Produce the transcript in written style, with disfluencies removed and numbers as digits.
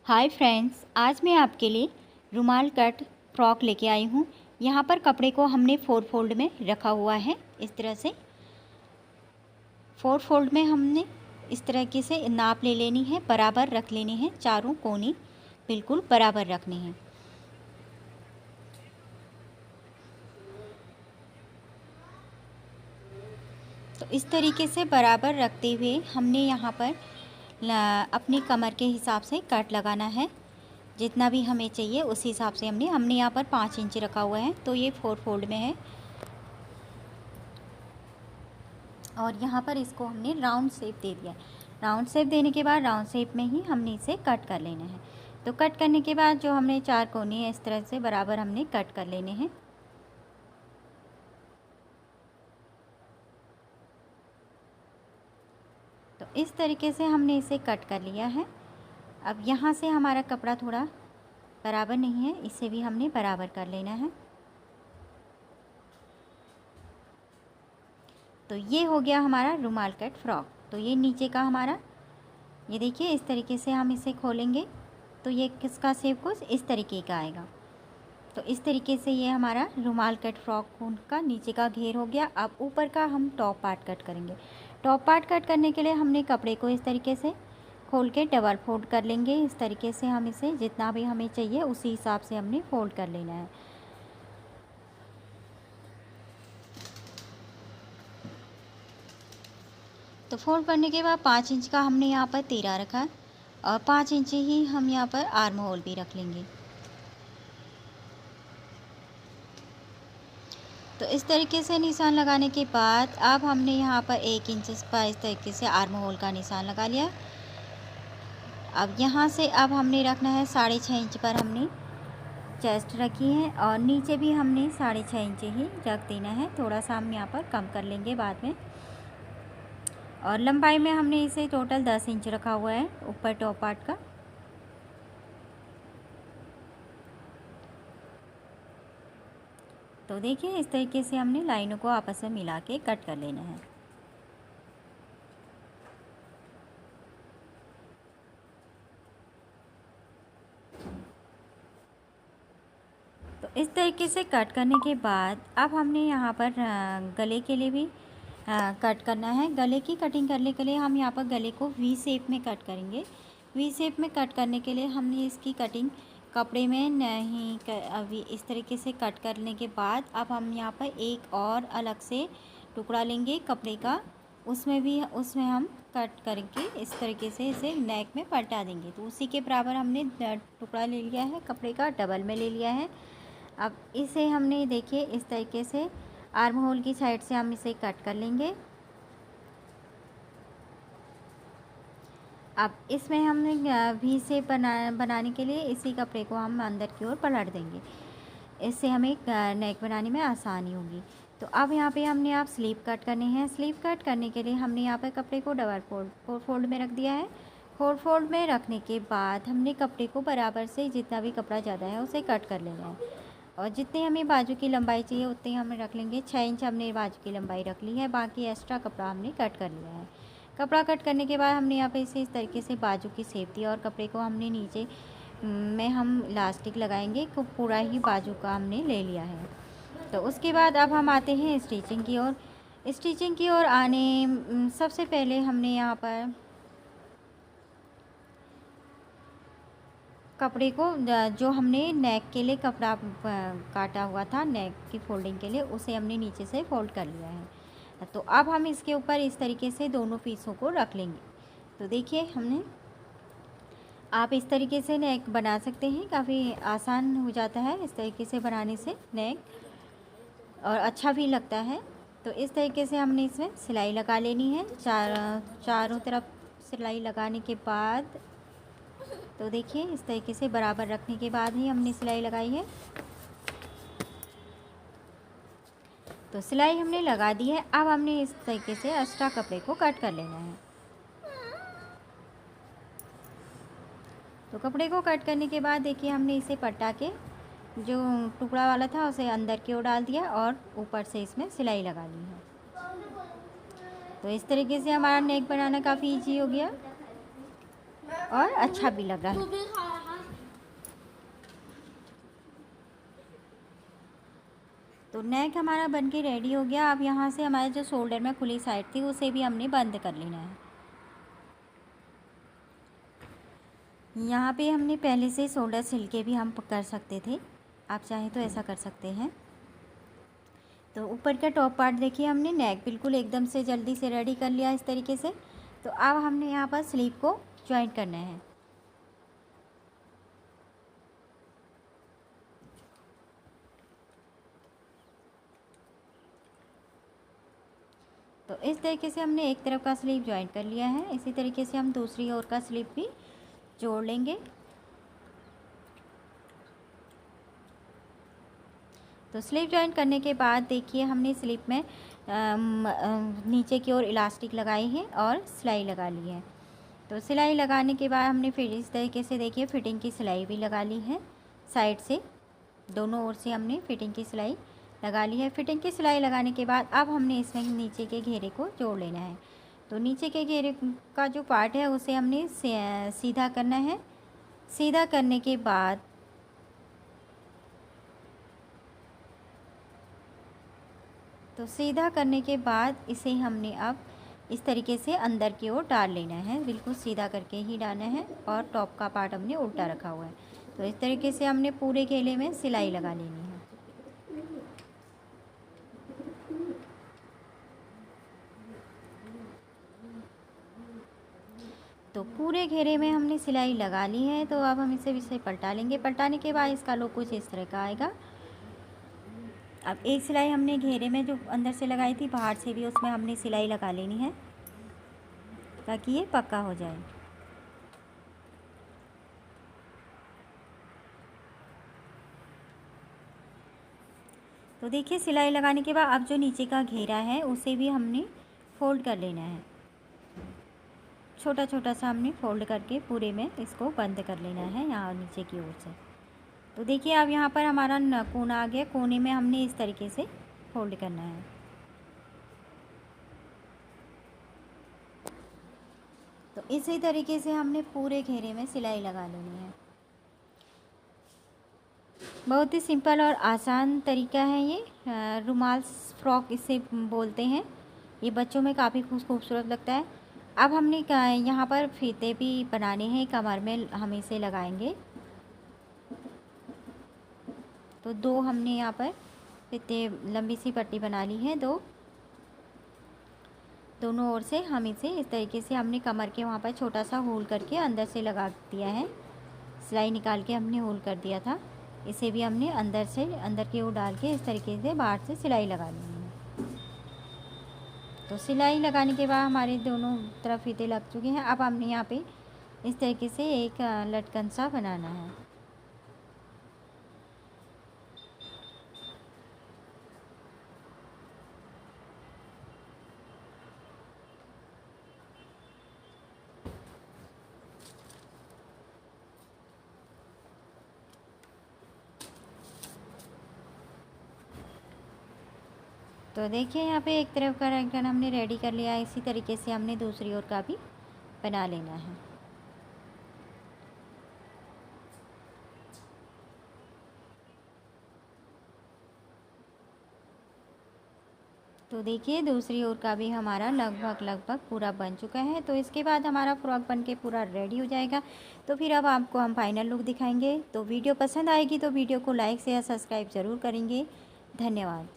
Hi friends, आज मैं आपके लिए रुमाल कट फ्रॉक लेके आई हूँ। यहाँ पर कपड़े को हमने 4 फोल्ड में रखा हुआ है। इस तरह से 4 फोल्ड में हमने इस तरीके से नाप ले लेनी है, बराबर रख लेनी है, चारों कोनी बिल्कुल बराबर रखनी है। तो इस तरीके से बराबर रखते हुए हमने यहाँ पर अपनी कमर के हिसाब से कट लगाना है। जितना भी हमें चाहिए उस हिसाब से हमने यहाँ पर 5 इंच रखा हुआ है, तो ये 4 फोल्ड में है। और यहाँ पर इसको हमने राउंड शेप दे दिया। राउंड शेप देने के बाद राउंड शेप में ही हमने इसे कट कर लेना है। तो कट करने के बाद जो हमने 4 कोने हैं इस तरह से बराबर हमने कट कर लेने हैं। तो इस तरीके से हमने इसे कट कर लिया है। अब यहाँ से हमारा कपड़ा थोड़ा बराबर नहीं है, इसे भी हमने बराबर कर लेना है। तो ये हो गया हमारा रुमाल कट फ्रॉक। तो ये नीचे का हमारा, ये देखिए इस तरीके से हम इसे खोलेंगे तो ये किसका शेप कुछ इस तरीके का आएगा। तो इस तरीके से ये हमारा रुमाल कट फ्रॉक का नीचे का घेर हो गया। अब ऊपर का हम टॉप पार्ट कट करेंगे। टॉप पार्ट कट करने के लिए हमने कपड़े को इस तरीके से खोल के डबल फोल्ड कर लेंगे। इस तरीके से हम इसे जितना भी हमें चाहिए उसी हिसाब से हमने फोल्ड कर लेना है। तो फोल्ड करने के बाद 5 इंच का हमने यहाँ पर तीरा रखा और 5 इंच ही हम यहाँ पर आर्म होल भी रख लेंगे। तो इस तरीके से निशान लगाने के बाद अब हमने यहाँ पर 1 इंच पर इस तरीके से आर्म होल का निशान लगा लिया। अब यहाँ से अब हमने रखना है 6.5 इंच पर हमने चेस्ट रखी है और नीचे भी हमने 6.5 इंच ही रख देना है। थोड़ा सा हम यहाँ पर कम कर लेंगे बाद में। और लंबाई में हमने इसे टोटल 10 इंच रखा हुआ है ऊपर टॉप पार्ट का। तो देखिए इस तरीके से हमने लाइनों को आपस में मिला के कट कर लेना है। तो इस तरीके से कट करने के बाद अब हमने यहाँ पर गले के लिए भी कट करना है। गले की कटिंग करने के लिए हम यहाँ पर गले को वी शेप में कट करेंगे। वी शेप में कट करने के लिए हमने इसकी कटिंग कपड़े में नहीं अभी इस तरीके से कट करने के बाद अब हम यहाँ पर एक और अलग से टुकड़ा लेंगे कपड़े का, उसमें हम कट करके इस तरीके से इसे नेक में पलटा देंगे। तो उसी के बराबर हमने टुकड़ा ले लिया है कपड़े का, डबल में ले लिया है। अब इसे हमने देखिए इस तरीके से आर्म होल की साइड से हम इसे कट कर लेंगे। अब इसमें हमने वी शेप बनाने के लिए इसी कपड़े को हम अंदर की ओर पलट देंगे। इससे हमें नेक बनाने में आसानी होगी। तो अब यहाँ पे हमने आप स्लीव कट करने हैं। स्लीव कट करने के लिए हमने यहाँ पे कपड़े को डबल फोर फोल्ड में रख दिया है। 4 फोल्ड में रखने के बाद हमने कपड़े को बराबर से जितना भी कपड़ा ज़्यादा है उसे कट कर लेना है। और जितनी हमें बाजू की लंबाई चाहिए उतनी हम रख लेंगे। 6 इंच हमने बाजू की लंबाई रख ली है, बाकी एक्स्ट्रा कपड़ा हमने कट कर लिया है। कपड़ा कट करने के बाद हमने यहाँ पे इसे इस तरीके से बाजू की शेप दी और कपड़े को हमने नीचे में हम इलास्टिक लगाएंगे तो पूरा ही बाजू का हमने ले लिया है। तो उसके बाद अब हम आते हैं स्टिचिंग की ओर। स्टिचिंग की ओर आने सबसे पहले हमने यहाँ पर कपड़े को जो हमने नेक के लिए कपड़ा काटा हुआ था नेक की फोल्डिंग के लिए, उसे हमने नीचे से फोल्ड कर लिया है। तो अब हम इसके ऊपर इस तरीके से दोनों पीसों को रख लेंगे। तो देखिए हमने आप इस तरीके से नेक बना सकते हैं, काफ़ी आसान हो जाता है इस तरीके से बनाने से नेक, और अच्छा भी लगता है। तो इस तरीके से हमने इसमें सिलाई लगा लेनी है। चारों तरफ सिलाई लगाने के बाद तो देखिए इस तरीके से बराबर रखने के बाद ही हमने सिलाई लगाई है। तो सिलाई हमने लगा दी है। अब हमने इस तरीके से एक्स्ट्रा कपड़े को कट कर लेना है। तो कपड़े को कट करने के बाद देखिए हमने इसे पलटा के जो टुकड़ा वाला था उसे अंदर की ओर डाल दिया और ऊपर से इसमें सिलाई लगा ली है। तो इस तरीके से हमारा नेक बनाना काफ़ी इजी हो गया और अच्छा भी लग रहा है। तो नेक हमारा बन के रेडी हो गया। अब यहाँ से हमारे जो शोल्डर में खुली साइड थी उसे भी हमने बंद कर लेना है। यहाँ पे हमने पहले से शोल्डर सिल के भी हम कर सकते थे, आप चाहें तो ऐसा कर सकते हैं। तो ऊपर का टॉप पार्ट देखिए हमने नेक बिल्कुल एकदम से जल्दी से रेडी कर लिया इस तरीके से। तो अब हमने यहाँ पर स्लीव को जॉइंट करना है। तो इस तरीके से हमने एक तरफ का स्लीव जॉइंट कर लिया है। इसी तरीके से हम दूसरी ओर का स्लीव भी जोड़ लेंगे। तो स्लीव जॉइंट करने के बाद देखिए हमने स्लीव में नीचे की ओर इलास्टिक लगाई है और सिलाई लगा ली है। तो सिलाई लगाने के बाद हमने फिर इस तरीके से देखिए फिटिंग की सिलाई भी लगा ली है। साइड से दोनों ओर से हमने फिटिंग की सिलाई लगा ली है। फिटिंग की सिलाई लगाने के बाद अब हमने इसमें नीचे के घेरे को जोड़ लेना है। तो नीचे के घेरे का जो पार्ट है उसे हमने सीधा करना है। सीधा करने के बाद इसे हमने अब इस तरीके से अंदर की ओर डाल लेना है। बिल्कुल सीधा करके ही डालना है और टॉप का पार्ट हमने उल्टा रखा हुआ है। तो इस तरीके से हमने पूरे घेरे में सिलाई लगा लेनी है। तो पूरे घेरे में हमने सिलाई लगा ली है। तो अब हम इसे पलटा लेंगे। पलटाने के बाद इसका लुक कुछ इस तरह का आएगा। अब एक सिलाई हमने घेरे में जो अंदर से लगाई थी, बाहर से भी उसमें हमने सिलाई लगा लेनी है ताकि ये पक्का हो जाए। तो देखिए सिलाई लगाने के बाद अब जो नीचे का घेरा है उसे भी हमने फोल्ड कर लेना है। छोटा छोटा सा हमने फोल्ड करके पूरे में इसको बंद कर लेना है यहाँ नीचे की ओर से। तो देखिए अब यहाँ पर हमारा कोना आ गया। कोने में हमने इस तरीके से फोल्ड करना है। तो इसी तरीके से हमने पूरे घेरे में सिलाई लगा लेनी है। बहुत ही सिंपल और आसान तरीका है ये। रुमाल फ्रॉक इसे बोलते हैं। ये बच्चों में काफ़ी खूबसूरत लगता है। अब हमने यहाँ पर फीते भी बनाने हैं, कमर में हम इसे लगाएंगे। तो दो हमने यहाँ पर फीते लंबी सी पट्टी बना ली है। दोनों ओर से हम इसे इस तरीके से हमने कमर के वहाँ पर छोटा सा होल करके अंदर से लगा दिया है। सिलाई निकाल के हमने होल कर दिया था। इसे भी हमने अंदर की ओर डाल के इस तरीके से बाहर से सिलाई लगा ली है। तो सिलाई लगाने के बाद हमारे दोनों तरफ फीते लग चुके हैं। अब हमने यहाँ पे इस तरीके से एक लटकन सा बनाना है। तो देखिए यहाँ पे एक तरफ का लटकन हमने रेडी कर लिया है। इसी तरीके से हमने दूसरी ओर का भी बना लेना है। तो देखिए दूसरी ओर का भी हमारा लगभग पूरा बन चुका है। तो इसके बाद हमारा फ्रॉक बन के पूरा रेडी हो जाएगा। तो फिर अब आपको हम फाइनल लुक दिखाएंगे। तो वीडियो पसंद आएगी तो वीडियो को लाइक शेयर सब्सक्राइब ज़रूर करेंगे। धन्यवाद।